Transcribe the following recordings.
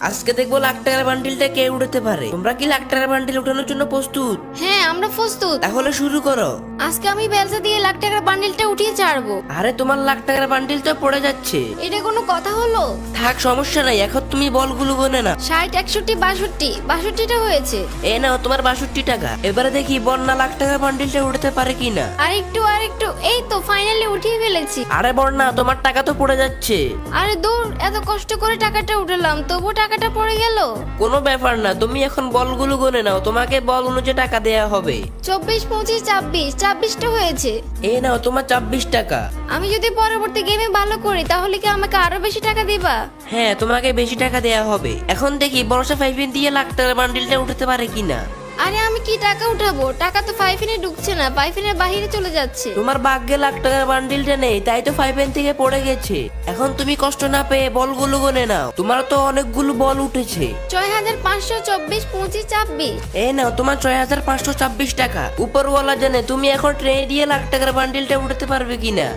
আজকে দেখবো লাখ টাকার বান্ডিলটা কে উঠাতে পারে। তোমরা কি লাখ টাকার বান্ডিল উঠানোর জন্য প্রস্তুত? হ্যাঁ আমরা প্রস্তুত। তাহলে শুরু করো। আজকে আমি বেলচা দিয়ে লাখ টাকার বান্ডিলটা উঠিয়ে ছাড়বো। আরে তোমার লাখ টাকার বান্ডিল তো পড়ে যাচ্ছে। এটা কোনো কথা হলো? থাক, সমস্যা নাই, এখন তুমি বলগুলো গোনে না। 60, 61, 62টা হয়েছে। এ নাও তোমার 62 টাকা। এবারে দেখি বন্যা লাখ টাকার বান্ডিলটা উঠাতে পারে কিনা। আরেকটু, এই তো ফাইনালি উঠিয়ে ফেলেছি। আরে বন্যা, তোমার টাকা তো পড়ে যাচ্ছে। আরে দূর, এত কষ্ট করে টাকাটা উঠালাম তবু টাকাটা পড়ে গেল। কোনো ব্যাপার না, তুমি এখন বলগুলো গোনে নাও, তোমাকে বল অনুযায়ী টাকা দেয়া হবে। 24, 25, 26টা হয়েছে। এ নাও তোমার 26 টাকা। আমি যদি পরবর্তী গেমে ভালো করি তাহলে কি আমাকে আরো বেশি টাকা দিবা? হ্যাঁ, তোমাকে বেশি টাকা দেয়া হবে। এখন দেখি বর্ষা 5 দিয়ে লাখ টাকার বান্ডিলটা উঠাতে পারে কিনা। আরে আমি কি টাকা উঠাবো? টাকা তো 5 ঢুকছে না, 5 বাইরে চলে যাচ্ছে। তোমার ভাগ্যে লাখ টাকার বান্ডিলটা নেই, তাই তো 5 থেকে পড়ে গেছে। এখন তুমি কষ্ট না পেয়ে বলগুলো গনে নাও, তোমার তো অনেকগুলো বল উঠেছে। 6524, 25, 26। এই নাও তোমার 6526 টাকা। উপরওয়ালা জানে তুমি এখন ট্রেনে দিয়ে লাখ টাকার বান্ডিলটা উঠাতে পারবে কিনা।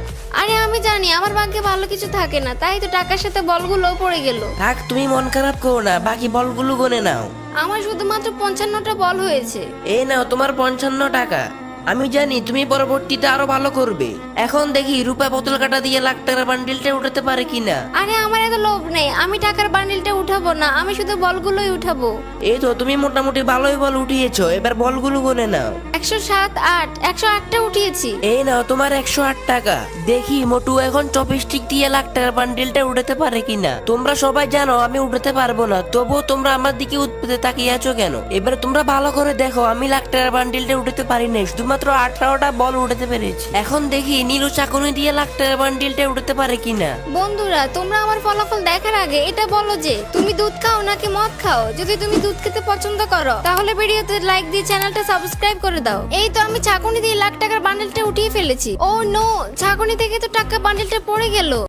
আরে আমি জানি আমার ভাগ্যে ভালো কিছু থাকে না, তাই তো টাকার সাথে বলগুলো পড়ে গেল। থাক, তুমি মন খারাপ করো না, বাকি বলগুলো গনে নাও। আমার শুধুমাত্র 55টা বল হয়েছে। এই নাও তোমার 55 টাকা। আমি জানি তুমি পরবর্তীতে আরো ভালো করবে। এখন দেখি রূপা বোতল কাটা দিয়ে লাখ টাকার বান্ডিলটা উঠাতে পারে কিনা। আরে আমার এত লোভ নেই, আমি টাকার বান্ডিলটা উঠাবো না, আমি শুধু বলগুলোই উঠাবো। এই তো তুমি মোটামুটি ভালোই বল উঠিয়েছো, এবার বলগুলো গনে নাও। 107, 8, 108টা উঠিয়েছি। এই নাও তোমার 108 টাকা। দেখি মোটু এখন চপস্টিক দিয়ে লাখ টাকার বান্ডিলটা উঠাতে পারে কিনা। তোমরা সবাই জানো আমি উঠাতে পারবো না, তবুও তোমরা আমার দিকে উৎপেতে তাকিয়ে আছো কেন? এবার তোমরা ভালো করে দেখো, আমি লাখ টাকার বান্ডিলটা উঠাতে পারি নাই, শুধুমাত্র 18টা বল উঠাতে পেরেছি। এখন দেখি নীলু চাকুনি দিয়ে লাখ টাকার বান্ডিলটা উঠাতে পারে কিনা। বন্ধুরা, তোমরা আমার ফলাফল দেখার আগে এটা বলো যে তুমি দুধ খাও নাকি মদ খাও। যদি তুমি দুধ খেতে পছন্দ করো তাহলে ভিডিওতে লাইক দিয়ে চ্যানেলটা সাবস্ক্রাইব করে দাও। এই তো আমি চাকুনি দিয়ে লাখ টাকার বান্ডেলটা উঠিয়ে ফেলেছি। ও নো, চাকুনি থেকে তো টাকা বান্ডেলটা পড়ে গেল।